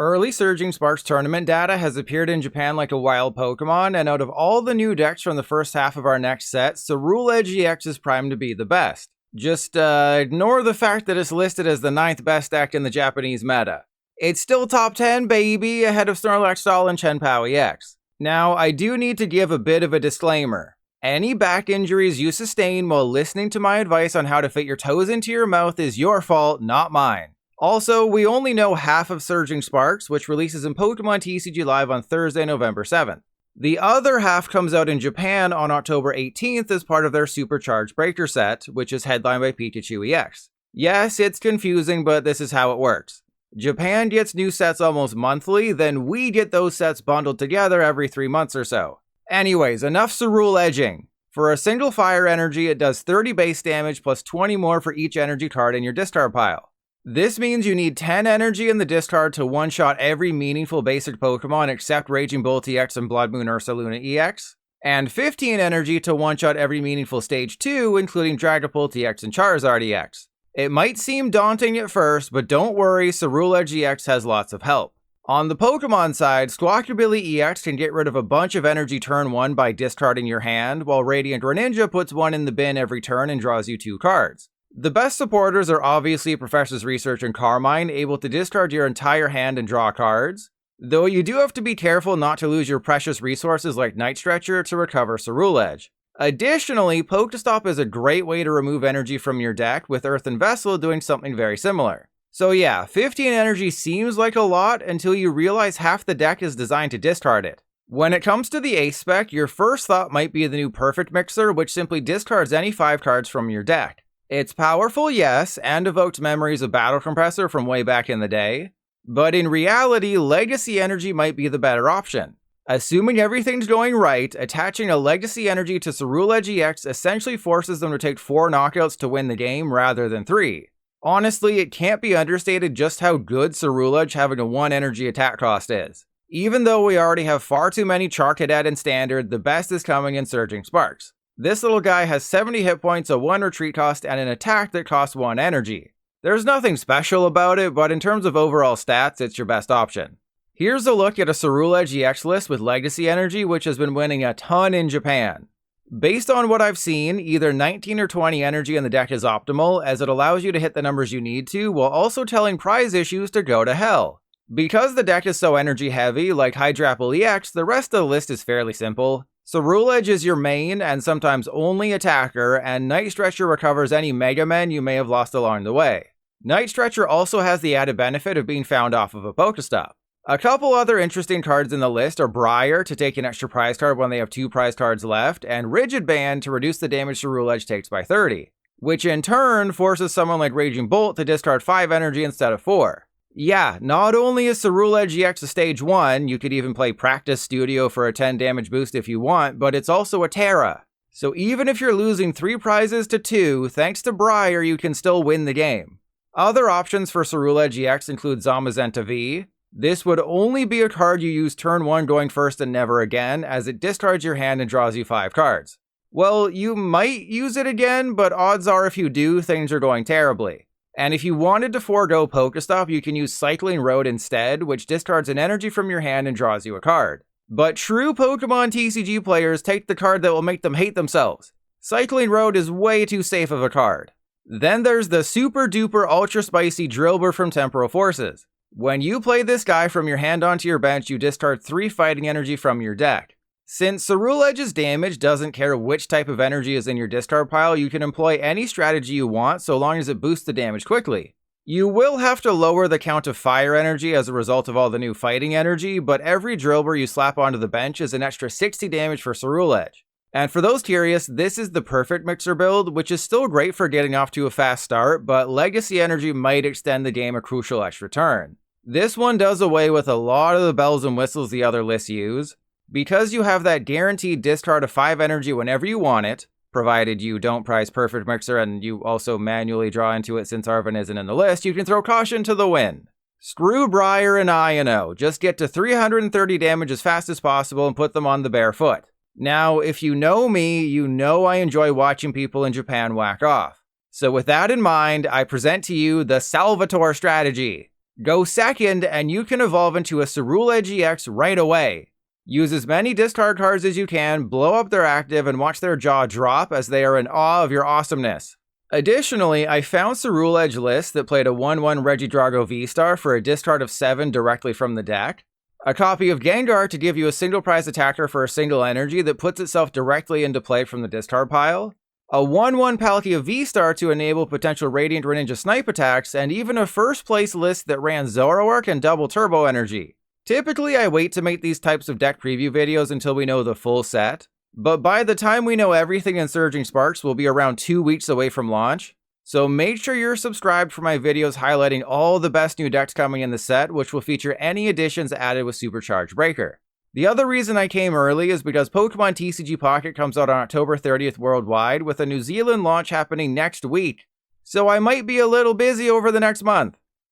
Early Surging Sparks tournament data has appeared in Japan like a wild Pokemon, and out of all the new decks from the first half of our next set, Ceruledge EX is primed to be the best. Just ignore the fact that it's listed as the 9th best deck in the Japanese meta. It's still top 10, baby, ahead of Snorlax Stall and Chien-Pao EX. Now, I do need to give a bit of a disclaimer. Any back injuries you sustain while listening to my advice on how to fit your toes into your mouth is your fault, not mine. Also, we only know half of Surging Sparks, which releases in Pokemon TCG Live on Thursday, November 7th. The other half comes out in Japan on October 18th as part of their Supercharged Breaker set, which is headlined by Pikachu EX. Yes, it's confusing, but this is how it works. Japan gets new sets almost monthly, then we get those sets bundled together every 3 months or so. Anyways, enough Ceruledging. For a single Fire Energy, it does 30 base damage plus 20 more for each energy card in your discard pile. This means you need 10 energy in the discard to one-shot every meaningful basic Pokemon except Raging Bolt EX and Blood Moon Ursaluna EX, and 15 energy to one-shot every meaningful Stage 2, including Dragapult EX and Charizard EX. It might seem daunting at first, but don't worry, Ceruledge EX has lots of help. On the Pokemon side, Squawkabilly EX can get rid of a bunch of energy turn 1 by discarding your hand, while Radiant Greninja puts 1 in the bin every turn and draws you 2 cards. The best supporters are obviously Professor's Research and Carmine, able to discard your entire hand and draw cards, though you do have to be careful not to lose your precious resources like Night Stretcher to recover Ceruledge. Additionally, PokéStop is a great way to remove energy from your deck, with Earthen Vessel doing something very similar. So yeah, 15 energy seems like a lot until you realize half the deck is designed to discard it. When it comes to the Ace spec, your first thought might be the new Perfect Mixer, which simply discards any 5 cards from your deck. It's powerful, yes, and evokes memories of Battle Compressor from way back in the day, but in reality, Legacy Energy might be the better option. Assuming everything's going right, attaching a Legacy Energy to Ceruledge EX essentially forces them to take 4 knockouts to win the game rather than 3. Honestly, it can't be understated just how good Ceruledge having a 1 energy attack cost is. Even though we already have far too many Charcadet in Standard, the best is coming in Surging Sparks. This little guy has 70 hit points, a 1 retreat cost, and an attack that costs 1 energy. There's nothing special about it, but in terms of overall stats, it's your best option. Here's a look at a Ceruledge EX list with Legacy Energy, which has been winning a ton in Japan. Based on what I've seen, either 19 or 20 energy in the deck is optimal, as it allows you to hit the numbers you need to, while also telling prize issues to go to hell. Because the deck is so energy heavy, like Hydrapple EX, the rest of the list is fairly simple. Ceruledge is your main and sometimes only attacker, and Night Stretcher recovers any Mega Men you may have lost along the way. Night Stretcher also has the added benefit of being found off of a PokéStop. A couple other interesting cards in the list are Briar to take an extra prize card when they have 2 prize cards left, and Rigid Band to reduce the damage Ceruledge takes by 30, which in turn forces someone like Raging Bolt to discard 5 energy instead of 4. Yeah, not only is Ceruledge EX a stage 1, you could even play Practice Studio for a 10 damage boost if you want, but it's also a Terra. So even if you're losing 3 prizes to 2, thanks to Briar you can still win the game. Other options for Ceruledge EX include Zamazenta V. This would only be a card you use turn 1 going first and never again, as it discards your hand and draws you 5 cards. Well, you might use it again, but odds are if you do, things are going terribly. And if you wanted to forego PokéStop, you can use Cycling Road instead, which discards an energy from your hand and draws you a card. But true Pokemon TCG players take the card that will make them hate themselves. Cycling Road is way too safe of a card. Then there's the super duper ultra spicy Drillbur from Temporal Forces. When you play this guy from your hand onto your bench, you discard 3 fighting energy from your deck. Since Ceruledge's damage doesn't care which type of energy is in your discard pile, you can employ any strategy you want so long as it boosts the damage quickly. You will have to lower the count of fire energy as a result of all the new fighting energy, but every Drillbur you slap onto the bench is an extra 60 damage for Ceruledge. And for those curious, this is the Perfect Mixer build, which is still great for getting off to a fast start, but Legacy Energy might extend the game a crucial extra turn. This one does away with a lot of the bells and whistles the other lists use. Because you have that guaranteed discard of 5 energy whenever you want it, provided you don't prize Perfect Mixer and you also manually draw into it since Arven isn't in the list, you can throw caution to the wind. Screw Briar and Iono, just get to 330 damage as fast as possible and put them on the bare foot. Now, if you know me, you know I enjoy watching people in Japan whack off. So with that in mind, I present to you the Salvatore strategy. Go second, and you can evolve into a Ceruledge EX right away. Use as many discard cards as you can, blow up their active, and watch their jaw drop as they are in awe of your awesomeness. Additionally, I found Ceruledge lists that played a 1/1 Regidrago V-Star for a discard of 7 directly from the deck, a copy of Gengar to give you a single prize attacker for a single energy that puts itself directly into play from the discard pile, a 1/1 Palkia V-Star to enable potential Radiant Greninja snipe attacks, and even a first place list that ran Zoroark and double Turbo Energy. Typically, I wait to make these types of deck preview videos until we know the full set, but by the time we know everything in Surging Sparks, we'll be around 2 weeks away from launch, so make sure you're subscribed for my videos highlighting all the best new decks coming in the set, which will feature any additions added with Supercharged Breaker. The other reason I came early is because Pokemon TCG Pocket comes out on October 30th worldwide, with a New Zealand launch happening next week, so I might be a little busy over the next month.